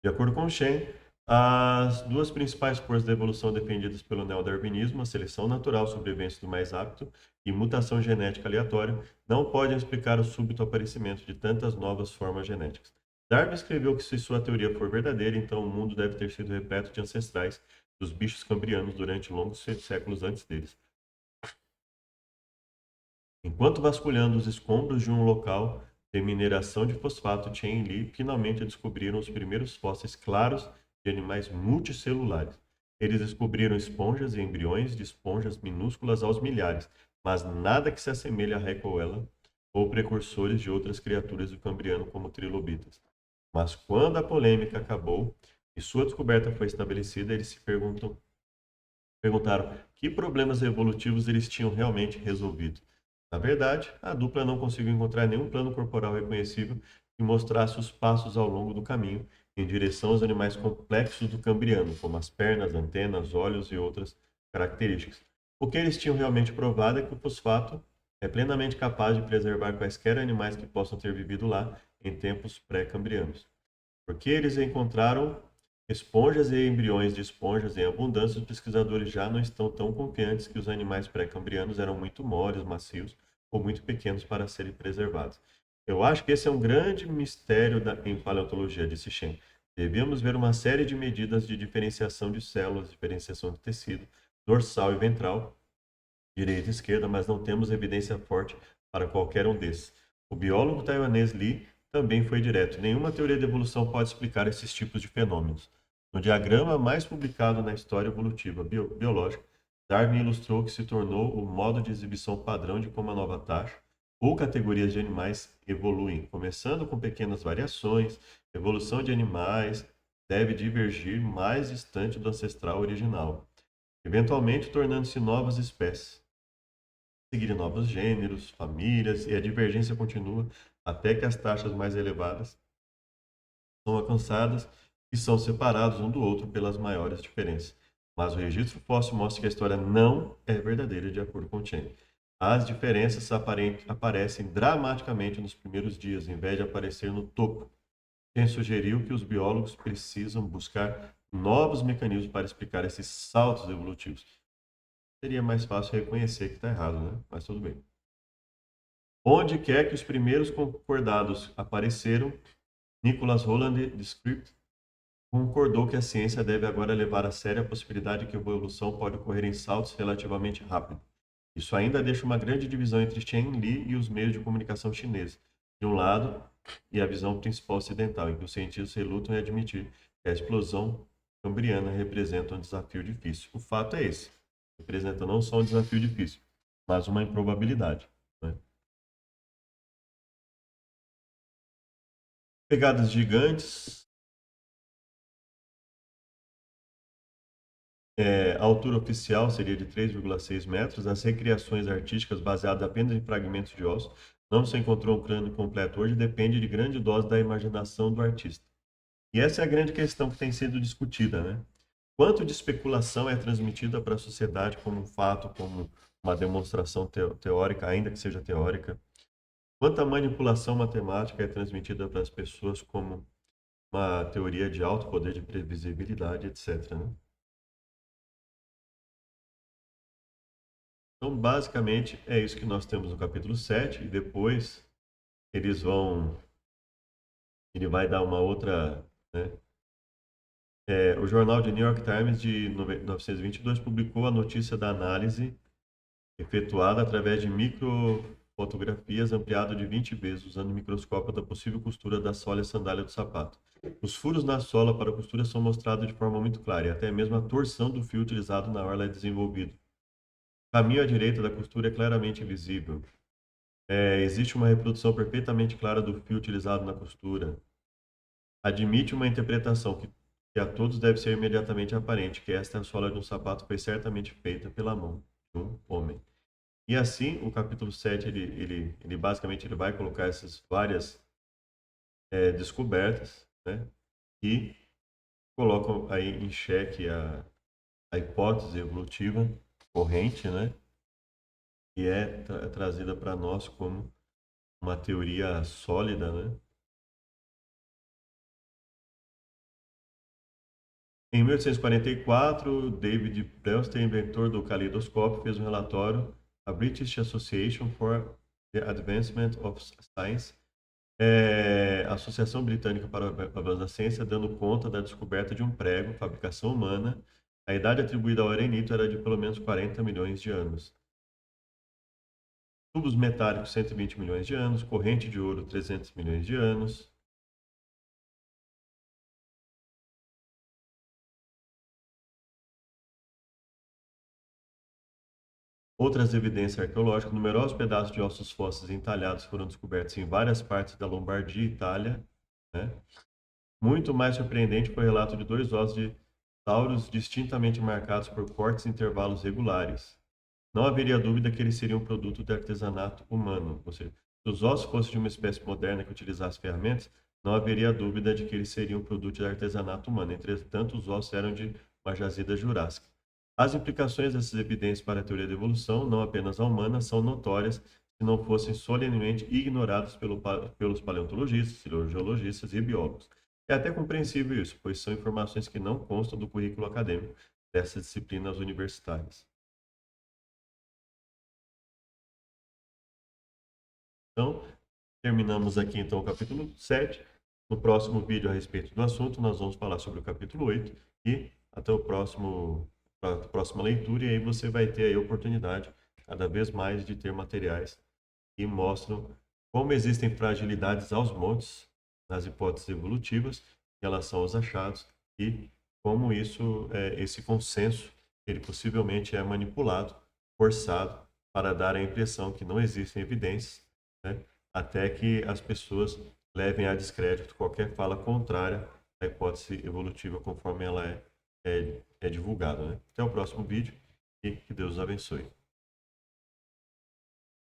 De acordo com Chen, As duas principais forças da evolução defendidas pelo neodarwinismo, a seleção natural, sobrevivência do mais apto e mutação genética aleatória, não podem explicar o súbito aparecimento de tantas novas formas genéticas. Darwin escreveu que se sua teoria for verdadeira, então o mundo deve ter sido repleto de ancestrais dos bichos cambrianos durante longos séculos antes deles. Enquanto vasculhando os escombros de um local de mineração de fosfato, Chen e Li finalmente descobriram os primeiros fósseis claros de animais multicelulares. Eles descobriram esponjas e embriões de esponjas minúsculas aos milhares, mas nada que se assemelhe a Reicoela ou precursores de outras criaturas do Cambriano como trilobitas. Mas quando a polêmica acabou e sua descoberta foi estabelecida, eles perguntaram que problemas evolutivos eles tinham realmente resolvido. Na verdade, a dupla não conseguiu encontrar nenhum plano corporal reconhecível que mostrasse os passos ao longo do caminho em direção aos animais complexos do Cambriano, como as pernas, antenas, olhos e outras características. O que eles tinham realmente provado é que o fosfato é plenamente capaz de preservar quaisquer animais que possam ter vivido lá em tempos pré-cambrianos. Porque eles encontraram esponjas e embriões de esponjas em abundância, os pesquisadores já não estão tão confiantes que os animais pré-cambrianos eram muito moles, macios ou muito pequenos para serem preservados. Eu acho que esse é um grande mistério em paleontologia, disse Shen. Devemos ver uma série de medidas de diferenciação de células, diferenciação de tecido, dorsal e ventral, direita e esquerda, mas não temos evidência forte para qualquer um desses. O biólogo taiwanês Li também foi direto. Nenhuma teoria de evolução pode explicar esses tipos de fenômenos. No diagrama mais publicado na história evolutiva biológica, Darwin ilustrou que se tornou o modo de exibição padrão de como a nova taxa ou categorias de animais evoluem, começando com pequenas variações. A evolução de animais deve divergir mais distante do ancestral original, eventualmente tornando-se novas espécies, seguir novos gêneros, famílias, e a divergência continua até que as taxas mais elevadas são alcançadas e são separados um do outro pelas maiores diferenças. Mas o registro fóssil mostra que a história não é verdadeira, de acordo com Chen. As diferenças aparecem dramaticamente nos primeiros dias, em vez de aparecer no topo. Chen sugeriu que os biólogos precisam buscar novos mecanismos para explicar esses saltos evolutivos. Seria mais fácil reconhecer que está errado, né? Mas tudo bem. Onde quer que os primeiros concordados apareceram, Nicholas Holland de Script concordou que a ciência deve agora levar a sério a possibilidade de que a evolução pode ocorrer em saltos relativamente rápidos. Isso ainda deixa uma grande divisão entre Chen Li e os meios de comunicação chineses, de um lado, e a visão principal ocidental, em que os cientistas relutam em admitir que a explosão cambriana representa um desafio difícil. O fato é esse: representa não só um desafio difícil, mas uma improbabilidade, né? Pegadas gigantes. A altura oficial seria de 3,6 metros. As recriações artísticas baseadas apenas em fragmentos de ossos não se encontrou um crânio completo hoje, depende de grande dose da imaginação do artista. E essa é a grande questão que tem sido discutida, né? Quanto de especulação é transmitida para a sociedade como um fato, como uma demonstração teórica, ainda que seja teórica? Quanta manipulação matemática é transmitida para as pessoas como uma teoria de alto poder de previsibilidade, etc., né? Então, basicamente, é isso que nós temos no capítulo 7 e depois eles vão, ele vai dar uma outra, né? O jornal de New York Times de 1922 publicou a notícia da análise efetuada através de microfotografias ampliado de 20 vezes usando o microscópio da possível costura da sola e sandália do sapato. Os furos na sola para a costura são mostrados de forma muito clara e até mesmo a torção do fio utilizado na orla é desenvolvido. O caminho à direita da costura é claramente visível. Existe uma reprodução perfeitamente clara do fio utilizado na costura. Admite uma interpretação que a todos deve ser imediatamente aparente, que esta sola de um sapato foi certamente feita pela mão de um homem. E assim, o capítulo 7 ele basicamente ele vai colocar essas várias descobertas, né, e colocam aí em xeque a hipótese evolutiva corrente, né, que é trazida para nós como uma teoria sólida, né, Em 1844, David Brewster, inventor do caleidoscópio, fez um relatório à British Association for the Advancement of Science, a Associação Britânica para o Avanço da Ciência, dando conta da descoberta de um prego, fabricação humana. A idade atribuída ao arenito era de pelo menos 40 milhões de anos. Tubos metálicos, 120 milhões de anos. Corrente de ouro, 300 milhões de anos. Outras evidências arqueológicas, numerosos pedaços de ossos fósseis entalhados foram descobertos em várias partes da Lombardia e Itália, né? Muito mais surpreendente foi o relato de dois ossos de tauros distintamente marcados por cortes em intervalos regulares. Não haveria dúvida que eles seriam produto de artesanato humano. Ou seja, se os ossos fossem de uma espécie moderna que utilizasse ferramentas, não haveria dúvida de que eles seriam produto de artesanato humano. Entretanto, os ossos eram de uma jazida jurássica. As implicações dessas evidências para a teoria da evolução, não apenas a humana, são notórias se não fossem solenemente ignoradas pelos paleontologistas, geologistas e biólogos. É até compreensível isso, pois são informações que não constam do currículo acadêmico dessas disciplinas universitárias. Então, terminamos aqui então o capítulo 7. No próximo vídeo a respeito do assunto, nós vamos falar sobre o capítulo 8 e até a próxima leitura, e aí você vai ter a oportunidade cada vez mais de ter materiais que mostram como existem fragilidades aos montes nas hipóteses evolutivas em relação aos achados e como esse consenso, ele possivelmente é manipulado, forçado para dar a impressão que não existem evidências, né, até que as pessoas levem a descrédito qualquer fala contrária à hipótese evolutiva conforme ela é divulgada. Né? Até o próximo vídeo e que Deus os abençoe.